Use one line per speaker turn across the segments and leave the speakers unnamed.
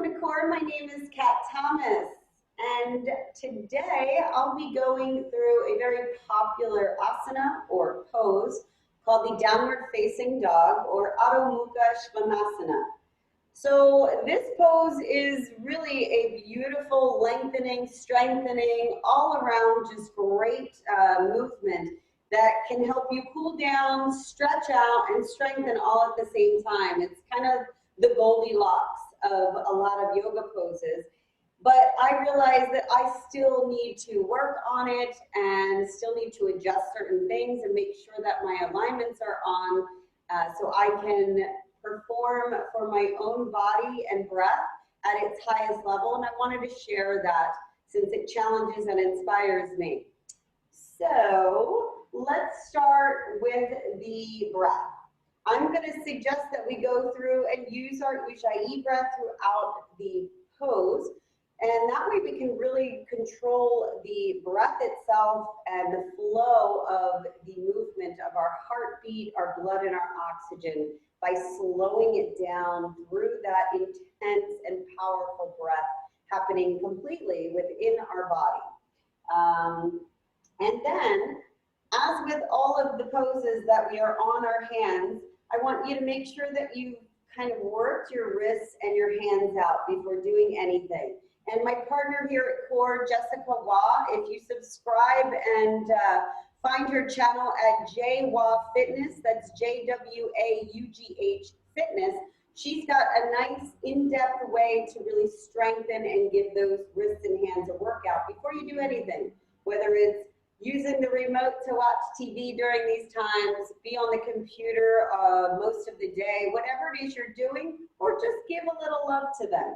welcome to C.O.R.E. My name is Kat Thomas, and today I'll be going through a very popular asana or pose called the downward facing dog or Adho, Mukha, Svanasana. So this pose is really a beautiful lengthening, strengthening, all around just great movement that can help you cool down, stretch out, and strengthen all at the same time. It's kind of the Goldilocks of a lot of yoga poses. But I realized that I still need to work on it and still need to adjust certain things and make sure that my alignments are on so I can perform for my own body and breath at its highest level. And I wanted to share that since it challenges and inspires me. So let's start with the breath. I'm going to suggest that we go through and use our Ujjayi breath throughout the pose. And that way we can really control the breath itself and the flow of the movement of our heartbeat, our blood, and our oxygen by slowing it down through that intense and powerful breath happening completely within our body. And then, as with all of the poses that we are on our hands, I want you to make sure that you kind of worked your wrists and your hands out before doing anything. And my partner here at C.O.R.E, Jessica Wah, if you subscribe and find her channel at JWAH Fitness, that's JWAUGH Fitness, she's got a nice in-depth way to really strengthen and give those wrists and hands a workout before you do anything, whether it's using the remote to watch TV during these times, be on the computer most of the day, whatever it is you're doing, or just give a little love to them.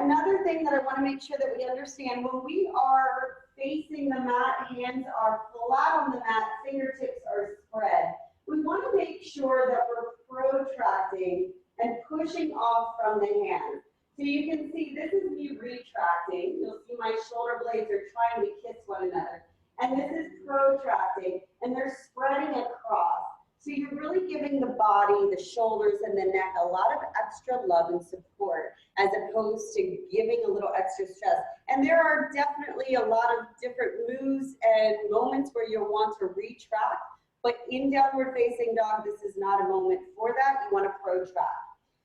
Another thing that I want to make sure that we understand, when we are facing the mat, hands are flat on the mat, fingertips are spread, we want to make sure that we're protracting and pushing off from the hands. So you can see this is me retracting. You'll see my shoulder blades are trying to kiss one another. And this is protracting, and they're spreading across. So you're really giving the body, the shoulders, and the neck a lot of extra love and support as opposed to giving a little extra stress. And there are definitely a lot of different moves and moments where you'll want to retract, but in downward facing dog, this is not a moment for that. You want to protract.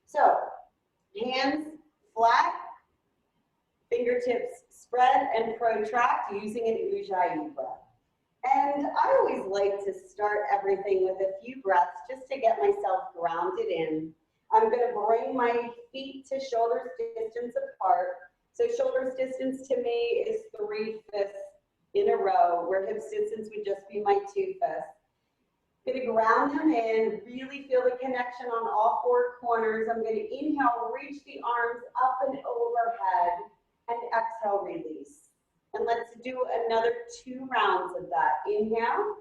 So hands flat, fingertips spread and protract using an Ujjayi breath. And I always like to start everything with a few breaths just to get myself grounded in. I'm going to bring my feet to shoulders distance apart. So shoulders distance to me is 3/5 in a row, where hips distance would just be my 2/5. I'm going to ground them in, really feel the connection on all four corners. I'm going to inhale, reach the arms up and overhead, and exhale, release. And let's do another 2 rounds of that. Inhale,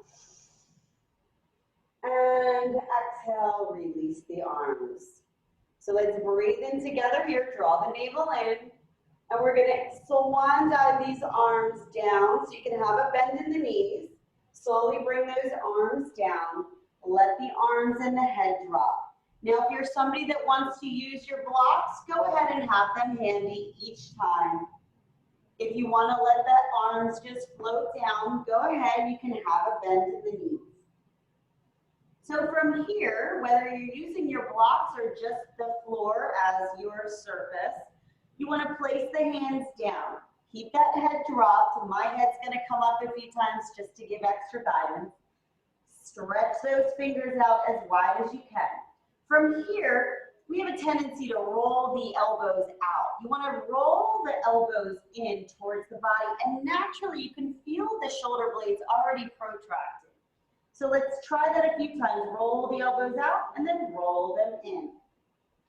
and exhale, release the arms. So let's breathe in together here, draw the navel in, and we're going to swan dive these arms down so you can have a bend in the knees. Slowly bring those arms down. Let the arms and the head drop. Now, if you're somebody that wants to use your blocks, go ahead and have them handy each time. If you want to let the arms just float down, go ahead. You can have a bend in the knees. So from here, whether you're using your blocks or just the floor as your surface, you want to place the hands down. Keep that head dropped. My head's going to come up a few times just to give extra guidance. Stretch those fingers out as wide as you can. From here, we have a tendency to roll the elbows out. You want to roll the elbows in towards the body, and naturally you can feel the shoulder blades already protracted. So let's try that a few times. Roll the elbows out and then roll them in.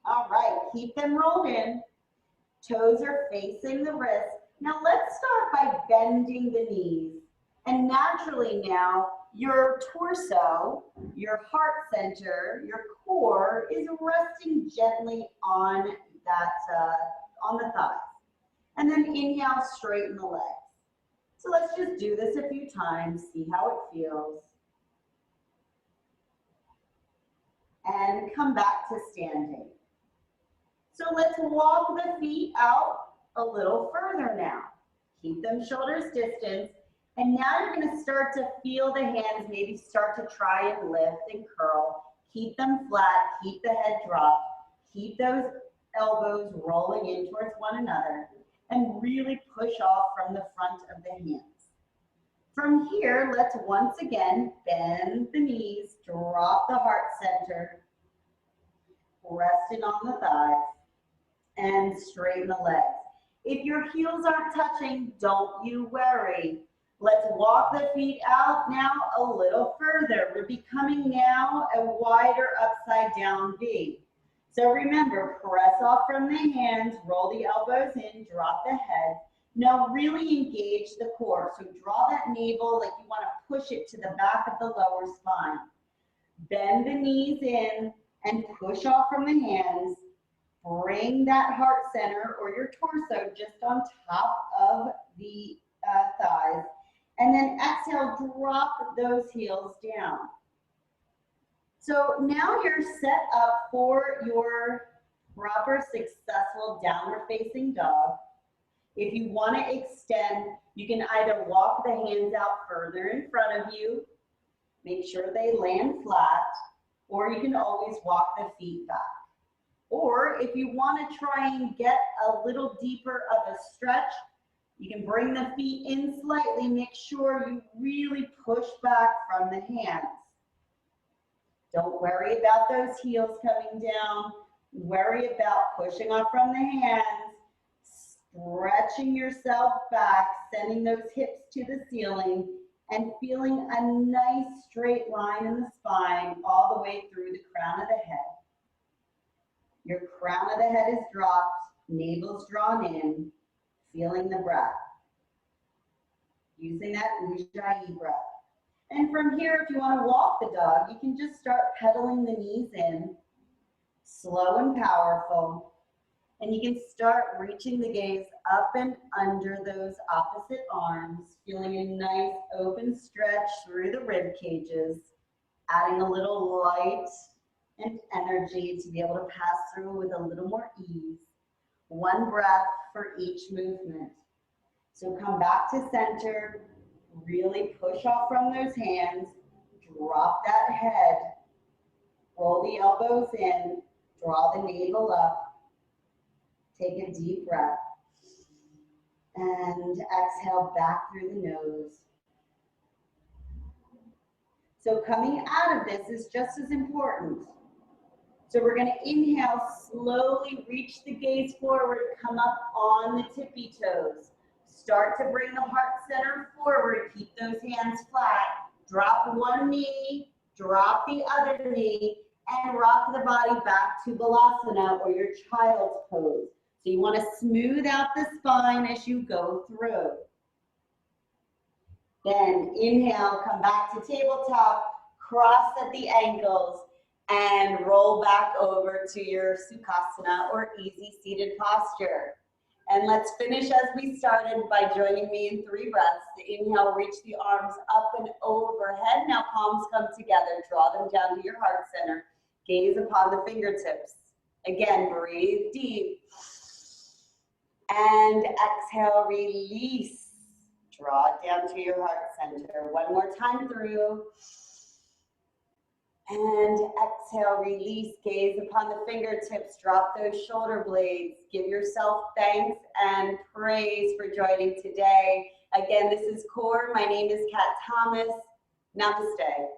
All right, keep them rolled in. Toes are facing the wrists. Now let's start by bending the knees. And naturally now, your torso, your heart center, your core is resting gently on that, on the thighs. And then inhale, straighten the legs. So let's just do this a few times, see how it feels. And come back to standing. So let's walk the feet out a little further now. Keep them shoulders distance. And now you're going to start to feel the hands maybe start to try and lift and curl. Keep them flat, keep the head dropped, keep those elbows rolling in towards one another, and really push off from the front of the hands. From here, let's once again bend the knees, drop the heart center, resting on the thighs, and straighten the legs. If your heels aren't touching, don't you worry. Let's walk the feet out now a little further. We're becoming now a wider upside down V. So remember, press off from the hands, roll the elbows in, drop the head. Now really engage the core. So draw that navel like you want to push it to the back of the lower spine. Bend the knees in and push off from the hands. Bring that heart center or your torso just on top of the thighs. And then exhale, drop those heels down. So now you're set up for your proper, successful downward facing dog. If you want to extend, you can either walk the hands out further in front of you, make sure they land flat, or you can always walk the feet back. Or if you want to try and get a little deeper of a stretch, you can bring the feet in slightly, make sure you really push back from the hands. Don't worry about those heels coming down. Worry about pushing off from the hands, stretching yourself back, sending those hips to the ceiling, and feeling a nice straight line in the spine all the way through the crown of the head. Your crown of the head is dropped, navel's drawn in, feeling the breath. Using that Ujjayi breath. And from here, if you want to walk the dog, you can just start pedaling the knees in, slow and powerful. And you can start reaching the gaze up and under those opposite arms, feeling a nice open stretch through the rib cages, adding a little light and energy to be able to pass through with a little more ease. One breath for each movement. So come back to center, really push off from those hands, drop that head, roll the elbows in, draw the navel up, take a deep breath, and exhale back through the nose. So coming out of this is just as important. So we're going to inhale, slowly reach the gaze forward, come up on the tippy toes. Start to bring the heart center forward, keep those hands flat. Drop one knee, drop the other knee, and rock the body back to Balasana or your child's pose. So you want to smooth out the spine as you go through. Then inhale, come back to tabletop, cross at the ankles, and roll back over to your Sukhasana or easy seated posture. And let's finish as we started by joining me in 3 breaths. Inhale, reach the arms up and overhead. Now palms come together. Draw them down to your heart center. Gaze upon the fingertips. Again, breathe deep. And exhale, release. Draw it down to your heart center. One more time through. And exhale, release, gaze upon the fingertips, drop those shoulder blades. Give yourself thanks and praise for joining today. Again, this is C.O.R.E. My name is Kat Thomas. Namaste.